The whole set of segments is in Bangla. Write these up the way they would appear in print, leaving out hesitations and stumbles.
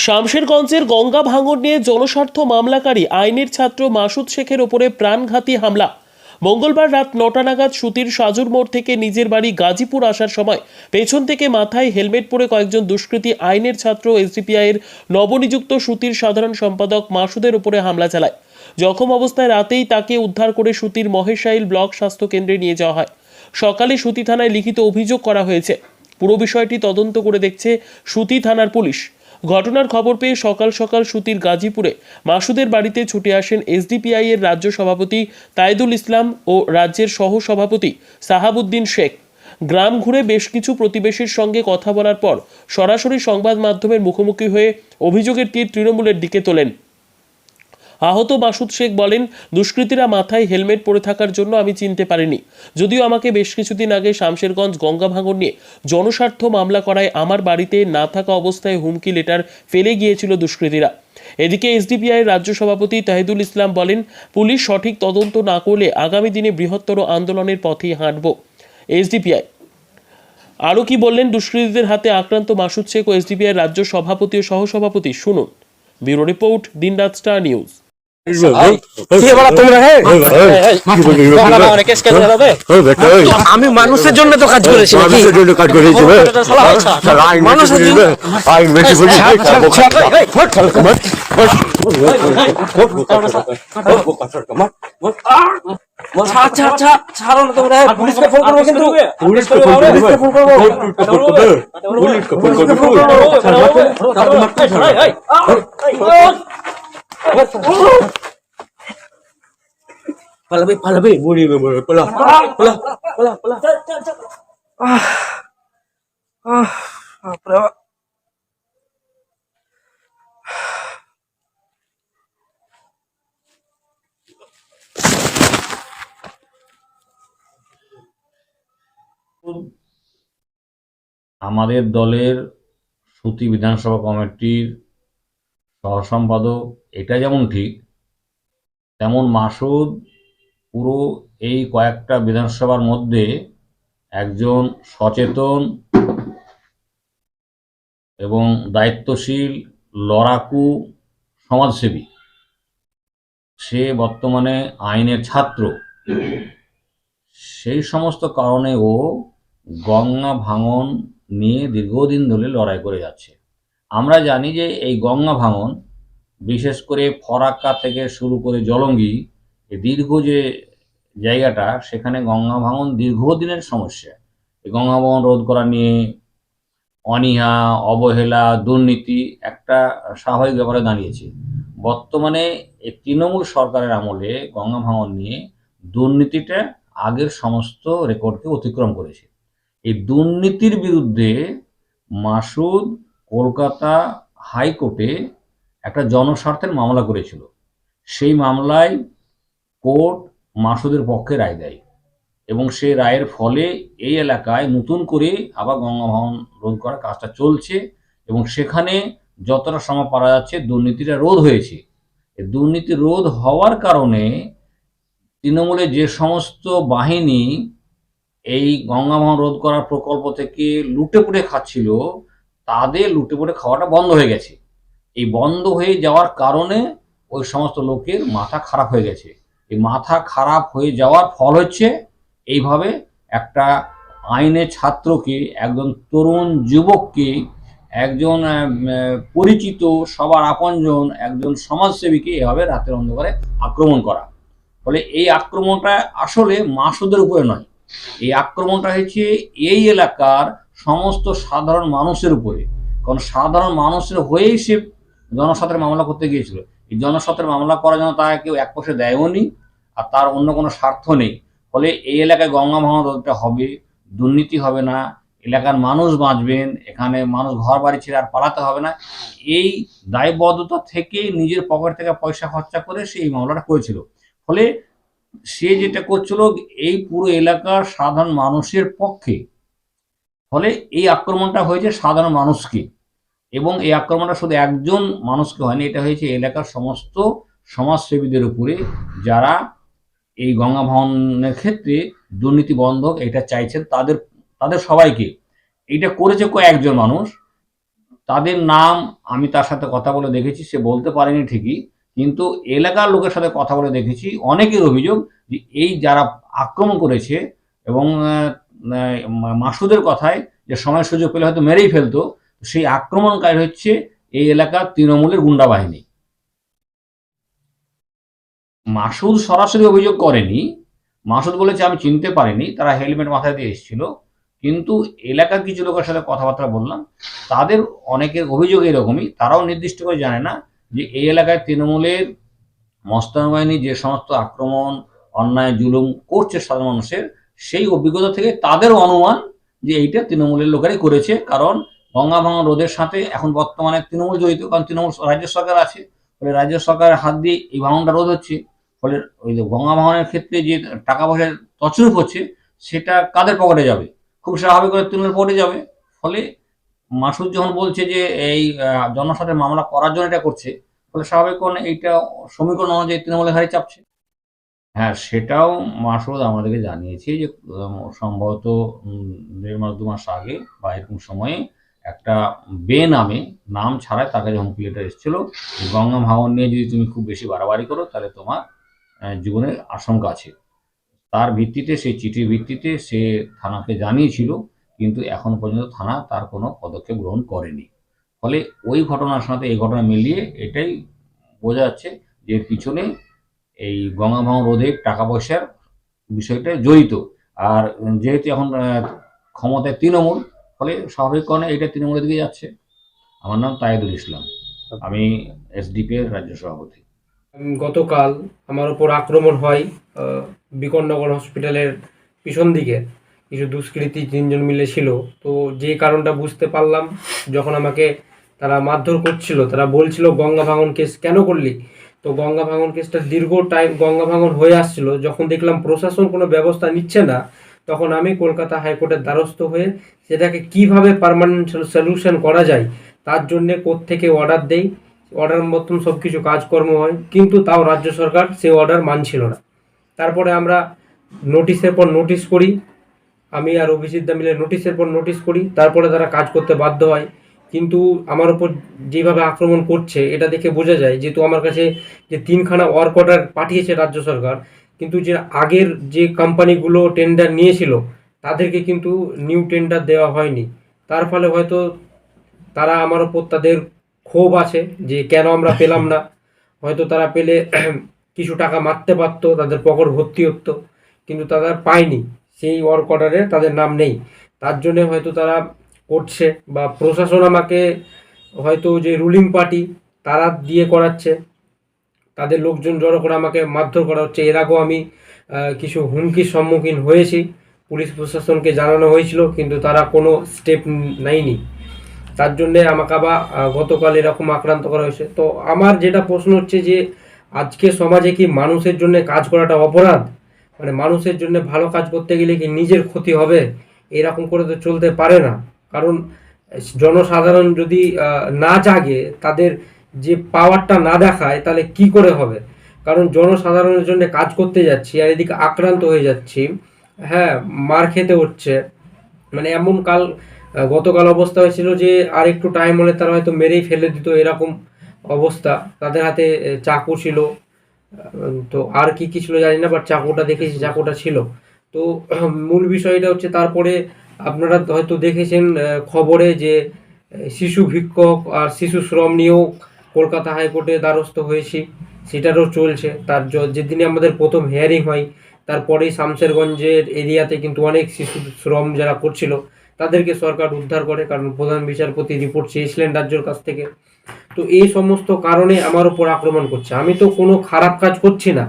শামশেরগঞ্জের গঙ্গা ভাঙন নিয়ে জনস্বার্থ মামলাকারী আইনের ছাত্র মাসুদ শেখের ওপরে প্রাণঘাতী হামলা। মঙ্গলবার রাত ৯টা নাগাদ সুতির সাজুর মোড় থেকে নিজের বাড়ি গাজীপুর আসার সময় পেছন থেকে মাথায় হেলমেট পরে কয়েকজন দুষ্কৃতী আইনের ছাত্র এসডিপিআই এর নবনিযুক্ত সুতির সাধারণ সম্পাদক মাসুদের উপরে হামলা চালায়। জখম অবস্থায় রাতেই তাকে উদ্ধার করে সুতির মহেশাইল ব্লক স্বাস্থ্য কেন্দ্রে নিয়ে যাওয়া হয়। সকালে সুতি থানায় লিখিত অভিযোগ করা হয়েছে। পুরো বিষয়টি তদন্ত করে দেখছে সুতি থানার পুলিশ। ঘটনার খবর পেয়ে সকাল সকাল সুতির গাজীপুরে মাসুদের বাড়িতে ছুটে আসেন এসডিপিআই এর রাজ্য সভাপতি তাইদুল ইসলাম ও রাজ্যের সহ সভাপতি সাহাবুদ্দিন শেখ। গ্রাম ঘুরে বেশ কিছু প্রতিবেশীর সঙ্গে কথা বলার পর সরাসরি সংবাদ মাধ্যমের মুখোমুখি হয়ে অভিযোগের তীর তৃণমূলের দিকে তোলেন। আহত মাসুদ শেখ বলেন, দুষ্কৃতীরা মাথায় হেলমেট পরে থাকার জন্য আমি চিনতে পারিনি। যদিও আমাকে বেশ কিছুদিন আগে শামশেরগঞ্জ গঙ্গা ভাঙন নিয়ে জনস্বার্থ মামলা করায় আমার বাড়িতে না থাকা অবস্থায় হুমকি লেটার ফেলে গিয়েছিল দুষ্কৃতীরা। এদিকে এসডিপিআই রাজ্য সভাপতি তাহিদুল ইসলাম বলেন, পুলিশ সঠিক তদন্ত না করলে আগামী দিনে বৃহত্তর আন্দোলনের পথেই হাঁটব। এসডিপিআই আরও কি বললেন দুষ্কৃতীদের হাতে আক্রান্ত মাসুদ শেখ ও এসডিপিআই রাজ্য সভাপতি ও সহসভাপতি, শুনুন। ব্যুরো রিপোর্ট, দিনরাত স্টার নিউজ। আমি মানুষের জন্য তো কাজ করেছি, ছাড়ো না তোমরা, পুলিশকে ফোন করবো, কিন্তু পুলিশকে ফোন করবো। পালাবে পালাবে পালা পালা পালা পালা। আমাদের দলের সুতি বিধানসভা কমিটির সহসম্পাদক, এটা যেমন ঠিক তেমন মাসুদ পুরো এই কয়েকটা বিধানসভার মধ্যে একজন সচেতন এবং দায়িত্বশীল লড়াকু সমাজসেবী। সে বর্তমানে আইনের ছাত্র। সেই সমস্ত কারণে ও গঙ্গা ভাঙন নিয়ে দীর্ঘদিন ধরে লড়াই করে যাচ্ছে। আমরা জানি যে এই গঙ্গা ভাঙন বিশেষ করে ফরাক্কা থেকে শুরু করে জলঙ্গি, এই দীর্ঘ যে জায়গাটা, সেখানে গঙ্গা ভাঙন দীর্ঘদিনের সমস্যা। এই গঙ্গা ভাঙন রোধ করা নিয়ে অনীহা, অবহেলা, দুর্নীতি একটা স্বাভাবিক ব্যাপারে দাঁড়িয়েছে। বর্তমানে এই তৃণমূল সরকারের আমলে গঙ্গা ভাঙন নিয়ে দুর্নীতিটা আগের সমস্ত রেকর্ডকে অতিক্রম করেছে। এই দুর্নীতির বিরুদ্ধে মাসুদ কলকাতা হাইকোর্টে একটা জনস্বার্থের মামলা করেছিল। সেই মামলায় কোর্ট মাসুদের পক্ষে রায় দেয় এবং সেই রায়ের ফলে এই এলাকায় নতুন করে আবার গঙ্গা ভাঙন রোধ করার কাজটা চলছে এবং সেখানে যতটা সময় পারা যাচ্ছে দুর্নীতিটা রোধ হয়েছে। এই দুর্নীতি রোধ হওয়ার কারণে তৃণমূলের যে সমস্ত বাহিনী এই গঙ্গা ভাঙন রোধ করার প্রকল্প থেকে লুটেপুটে খাচ্ছিল, তাদের লুটেপুটে খাওয়াটা বন্ধ হয়ে গেছে। এই বন্ধ হয়ে যাওয়ার কারণে ওই সমস্ত লোকের মাথা খারাপ হয়ে গেছে। এই মাথা খারাপ হয়ে যাওয়ার ফল হচ্ছে এইভাবে একটা আইনের ছাত্রকে, একজন তরুণ যুবককে, একজন পরিচিত সবার আপনজন একজন সমাজসেবীকে এভাবে রাতের অন্ধকারে আক্রমণ করা। ফলে এই আক্রমণটা আসলে মাসুদের উপরে নয়, এই আক্রমণটা হয়েছে এই এলাকার সমস্ত সাধারণ মানুষের উপরে। কারণ সাধারণ মানুষের হয়েই সে জনস্বার্থের মামলা করতে গিয়েছিল। এই জনস্বার্থের মামলা করার জন্য তাকে কেউ এক পয়সা দেয়ও নি, আর তার অন্য কোনো স্বার্থ নেই। ফলে এই এলাকায় গঙ্গা ভাঙন রোধটা হবে, দুর্নীতি হবে না, এলাকার মানুষ বাঁচবেন, এখানে মানুষ ঘর বাড়ি ছেড়ে আর পালাতে হবে না। এই দায়বদ্ধতা থেকে নিজের পকেট থেকে পয়সা খরচা করে সে এই মামলাটা করেছিল। ফলে সে যেটা করছিল এই পুরো এলাকার সাধারণ মানুষের পক্ষে। ফলে এই আক্রমণটা হয়েছে সাধারণ মানুষকে, এবং এই আক্রমণটা শুধু একজন মানুষকে হয়নি, এটা হয়েছে এলাকার সমস্ত সমাজসেবীদের উপরে, যারা এই গঙ্গা ভাঙনের ক্ষেত্রে দুর্নীতি বন্ধ এটা চাইছেন, তাদের সবাইকে। এটা করেছে কয়েকজন মানুষ, তাদের নাম আমি তার সাথে কথা বলে দেখেছি, সে বলতে পারেনি ঠিকই, কিন্তু এলাকার লোকের সাথে কথা বলে দেখেছি অনেকের অভিযোগ যে এই যারা আক্রমণ করেছে এবং মাসুদের কথায় যে সময় সুযোগ পেলে হয়তো মেরেই ফেলতো, সেই আক্রমণকারী হচ্ছে এই এলাকার তৃণমূলের গুন্ডা বাহিনী। মাসুদ সরাসরি অভিযোগ করেনি, মাসুদ বলেছে আমি চিনতে পারিনি, তারা হেলমেট মাথায় দিয়ে এসেছিল, কিন্তু এলাকার কিছু লোকের সাথে কথাবার্তা বললাম, তাদের অনেকের অভিযোগ এরকমই, তারাও নির্দিষ্ট করে জানে না যে এই এলাকায় তৃণমূলের মস্তান বাহিনী যে সমস্ত আক্রমণ অন্যায় জুলুম করছে সাধারণ মানুষের, সেই অভিজ্ঞতা থেকে তাদেরও অনুমান যে এইটা তৃণমূলের লোকেরাই করেছে। কারণ গঙ্গা ভাঙন রোধের সাথে এখন বর্তমানে তৃণমূল জড়িত, কারণ তৃণমূল রাজ্য সরকার আছে, ফলে রাজ্য সরকারের হাত দিয়ে এই ভাঙনটা রোধ হচ্ছে। ফলে ওই যে গঙ্গা ভাঙনের ক্ষেত্রে যে টাকা পয়সার তছরূপ হচ্ছে, সেটা কাদের পকেটে যাবে? খুব স্বাভাবিক করে তৃণমূলের পকেটে যাবে। ফলে মাসুদ যখন বলছে যে এই জনস্বার্থে মামলা করার জন্য এটা করছে, ফলে স্বাভাবিক কারণে এইটা সমীকরণ অনুযায়ী তৃণমূলের ঘাড়ে চাপছে। হ্যাঁ, সেটাও মাসুদ আমাদেরকে জানিয়েছে যে সম্ভবত ১.৫ মাস ২ মাস আগে বা এরকম সময়ে একটা নামে নাম ছাড়াই তার কাছে হুমকি লেটার এসেছিল, গঙ্গা ভাঙন নিয়ে যদি তুমি খুব বেশি বাড়াবাড়ি করো তাহলে তোমার জীবনের আশঙ্কা আছে। তার ভিত্তিতে, সেই চিঠির ভিত্তিতে সে থানাকে জানিয়েছিল, কিন্তু এখন পর্যন্ত থানা তার কোনো পদক্ষেপ গ্রহণ করেনি। ফলে ওই ঘটনার সাথে এই ঘটনা মিলিয়ে এটাই বোঝা যাচ্ছে যে এর পিছনে এই গঙ্গা ভাঙন রোধে টাকা পয়সার বিষয়টা জড়িত। আর যেহেতু এখন ক্ষমতায় তৃণমূল, ফলে স্বাভাবিক কারণে এটা তৃণমূলের দিকে যাচ্ছে। আমার নাম তায়েদুল ইসলাম, আমি এসডিপি এর রাজ্য সভাপতি। গতকাল আমার উপর আক্রমণ হয় বিকননগর হসপিটালের পিছন দিকে কিছু দুষ্কৃতী ৩ জন মিলে ছিল। তো যে কারণটা বুঝতে পারলাম, যখন আমাকে তারা মারধর করছিল, তারা বলছিল গঙ্গা ভাঙন কেস কেন করলি। তো গঙ্গা ভাঙন কেসটা দীর্ঘ টাইম গঙ্গা ভাঙন হয়ে আসছিল, যখন দেখলাম প্রশাসন কোনো ব্যবস্থা নিচ্ছে না, তখন আমি কলকাতা হাইকোর্টের দ্বারস্থ হয়ে সেটাকে কিভাবে পার্মানেন্ট সলিউশন করা যায় তার জন্যে কোর্ট থেকে অর্ডার দেই। অর্ডার মতন সব কিছু কাজকর্ম হয়, কিন্তু তাও রাজ্য সরকার সেই অর্ডার মানছিল না। তারপরে আমরা নোটিশের পর নোটিশ করি, আমি আর অভিজিৎ দা মিলে নোটিশের পর নোটিশ করি, তারপরে তারা কাজ করতে বাধ্য হয়। কিন্তু আমার উপর যেভাবে আক্রমণ করছে এটা দেখে বোঝা যায়, যেহেতু আমার কাছে যে 3খানা ওয়ার্ক অর্ডার পাঠিয়েছে রাজ্য সরকার, কিন্তু যে আগের যে কোম্পানিগুলো টেন্ডার নিয়েছিল তাদেরকে কিন্তু নিউ টেন্ডার দেওয়া হয়নি। তার ফলে হয়তো তারা আমার ওপর তাদের ক্ষোভ আছে যে কেন আমরা পেলাম না। হয়তো তারা পেলে কিছু টাকা মারতে পারতো, তাদের পকেট ভর্তি হতো, কিন্তু তারা পায়নি, সেই ওয়ার্ক অর্ডারে তাদের নাম নেই। তার জন্য হয়তো তারা করছে, বা প্রশাসন আমাকে হয়তো যে রুলিং পার্টি তারা দিয়ে করাচ্ছে, তাদের লোকজন জড়ো করে আমাকে মারধর করা হচ্ছে। এর আগেও আমি কিছু হুমকির সম্মুখীন হয়েছি, পুলিশ প্রশাসনকে জানানো হয়েছিল, কিন্তু তারা কোনো স্টেপ নেয়নি। তার জন্যে আমাকে আবার গতকাল এরকম আক্রান্ত করা হয়েছে। তো আমার যেটা প্রশ্ন হচ্ছে যে আজকে সমাজে কি মানুষের জন্য কাজ করাটা অপরাধ? মানে মানুষের জন্য ভালো কাজ করতে গেলে কি নিজের ক্ষতি হবে? এরকম করে তো চলতে পারে না। কারণ জনসাধারণ যদি না জাগে, তাদের যে পাওয়ারটা না দেখায়, তাহলে কি করে হবে? কারণ জনসাধারণের জন্য কাজ করতে যাচ্ছি আর এদিকে আক্রান্ত হয়ে যাচ্ছি, হ্যাঁ, মার খেতে হচ্ছে। মানে এমন গতকাল অবস্থা হয়েছিল যে আর একটু টাইম হলে তারা হয়তো মেরেই ফেলে দিত, এরকম অবস্থা। তাদের হাতে চাকু ছিল, তো আর কি কি ছিল জানি না, বাট চাকুটা দেখেছি, চাকুটা ছিল। তো মূল বিষয়টা হচ্ছে, তারপরে আপনারা হয়তো দেখেছেন খবরে যে শিশু ভিক্ষক আর শিশু শ্রম নিয়েও কলকাতা হাইকোর্টে দ্বারস্থ হয়েছি, সেটারও চলছে। তার যেদিনে আমাদের প্রথম হিয়ারিং হয়, তারপরেই শামশেরগঞ্জের এরিয়াতে কিন্তু অনেক শিশু শ্রম যারা করছিল তাদেরকে সরকার উদ্ধার করে, কারণ প্রধান বিচারপতি রিপোর্ট চেয়েছিলেন রাজ্যের কাছ থেকে। তো এই সমস্ত কারণে আমার উপর আক্রমণ করছে। আমি তো কোনো খারাপ কাজ করছি না,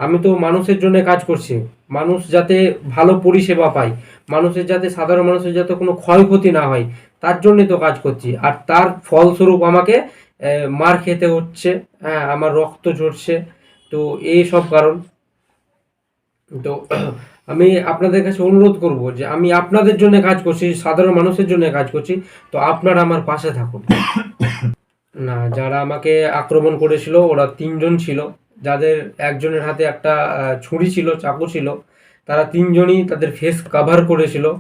আমি তো মানুষের জন্য কাজ করছি, মানুষ যাতে ভালো পরিষেবা পায়, মানুষের যাতে, সাধারণ মানুষের যাতে কোনো ক্ষয়ক্ষতি না হয়, তার জন্যই তো কাজ করছি। আর তার ফলস্বরূপ আমাকে মার খেতে হচ্ছে, হ্যাঁ, আমার রক্ত ঝরছে। তো এই সব কারণ। তো আমি আপনাদের কাছে অনুরোধ করব যে আমি আপনাদের জন্য কাজ করছি, সাধারণ মানুষের জন্য কাজ করছি, তো আপনারা আমার পাশে থাকুন। না, যারা আমাকে আক্রমণ করেছিল ওরা 3 জন ছিল, যাদের একজনের হাতে একটা ছুরি ছিল, চাকু ছিল, তারা তিনজনই তাদের ফেস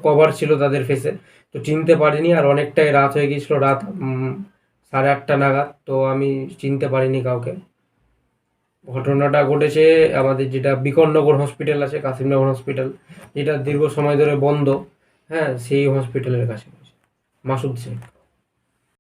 কভার ছিল তাদের ফেসে, তো চিনতে পারিনি। আর অনেকটাই রাত হয়ে গিয়েছিল, রাত 8:30 নাগাদ, তো আমি চিনতে পারিনি কাউকে। ঘটনাটা ঘটেছে আমাদের যেটা বিকননগর হসপিটাল আছে, কাশিমনগর হসপিটাল, যেটা দীর্ঘ সময় ধরে বন্ধ, হ্যাঁ, সেই হসপিটালের কাছে। মাসুদ শেখ।